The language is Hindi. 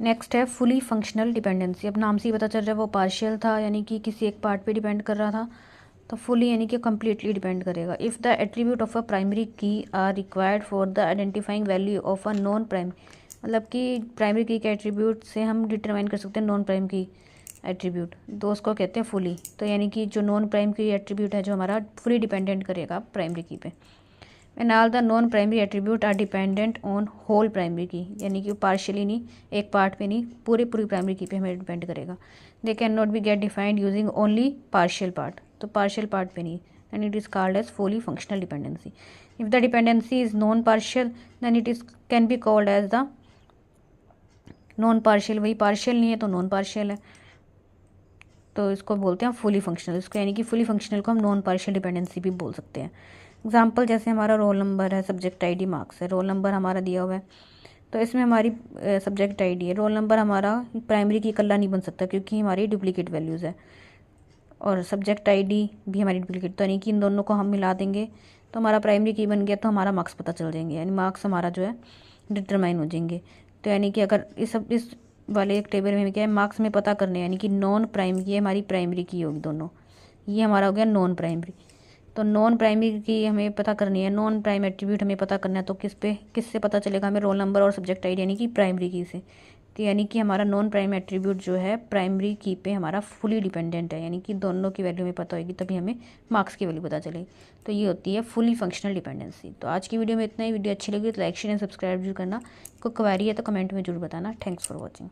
नेक्स्ट है फुली फंक्शनल डिपेंडेंसी। अब नाम से ही पता चल रहा है वो पार्शियल था, यानी कि किसी एक पार्ट पे डिपेंड कर रहा था, तो फुली यानी कि कम्प्लीटली डिपेंड करेगा। If the attribute of a primary key are required for the identifying value of a non prime, मतलब कि प्राइमरी की के एट्रीब्यूट से हम डिटरमाइन कर सकते हैं नॉन प्राइम की एट्रीब्यूट, तो उसको कहते हैं फुली। तो यानी कि जो नॉन प्राइम की एट्रीब्यूट है जो हमारा फुली डिपेंडेंट करेगा प्राइमरी की पे। And all the non primary attribute are dependent on whole primary key, यानी कि पार्शियली नहीं, एक पार्ट पे नहीं, पूरी प्राइमरी की पे हमें डिपेंड करेगा। They can not be get defined using only partial part, तो पार्शियल पार्ट पे नहीं, and it is called as fully functional dependency. If the dependency is non partial then it is can be called as the non partial. वही पार्शियल नहीं है तो नॉन पार्शियल है, तो इसको बोलते हैं फुली फंक्शनल। इसको यानी कि फुली फंक्शनल को हम नॉन पार्शियल डिपेंडेंसी भी बोल सकते हैं। एग्जाम्पल जैसे हमारा रोल नंबर है, सब्जेक्ट आईडी, मार्क्स है। रोल नंबर हमारा दिया हुआ है, तो इसमें हमारी सब्जेक्ट आईडी है। रोल नंबर हमारा प्राइमरी की इकल्ला नहीं बन सकता क्योंकि हमारी डुप्लीकेट वैल्यूज़ है, और सब्जेक्ट आईडी भी हमारी डुप्लीकेट, तो यानी कि इन दोनों को हम मिला देंगे तो हमारा प्राइमरी की बन गया, तो हमारा मार्क्स पता चल जाएंगे, यानी मार्क्स हमारा जो है डिटरमाइन हो जाएंगे। तो यानी कि अगर इस वाले एक टेबल में क्या है, मार्क्स में पता करने, यानी कि नॉन प्राइम, ये हमारी प्राइमरी की होगी दोनों, ये हमारा हो गया नॉन प्राइमरी। तो नॉन प्राइमरी की हमें पता करनी है, नॉन प्राइम एट्रीब्यूट हमें पता करना है, तो किससे पता चलेगा हमें? रोल नंबर और सब्जेक्ट आईडी, यानी कि प्राइमरी की से। तो यानी कि हमारा नॉन प्राइम एट्रीब्यूट जो है प्राइमरी की पे हमारा फुली डिपेंडेंट है, यानी कि दोनों की वैल्यू हमें पता होगी तभी हमें मार्क्स की वैल्यू पता चलेगी। तो ये होती है फुली फंक्शनल डिपेंडेंसी। तो आज की वीडियो में इतना ही। वीडियो अच्छी लगी तो लाइक शेयर एंड सब्सक्राइब जरूर करना। कोई क्वेरी है तो कमेंट में जरूर बताना। Thanks for watching.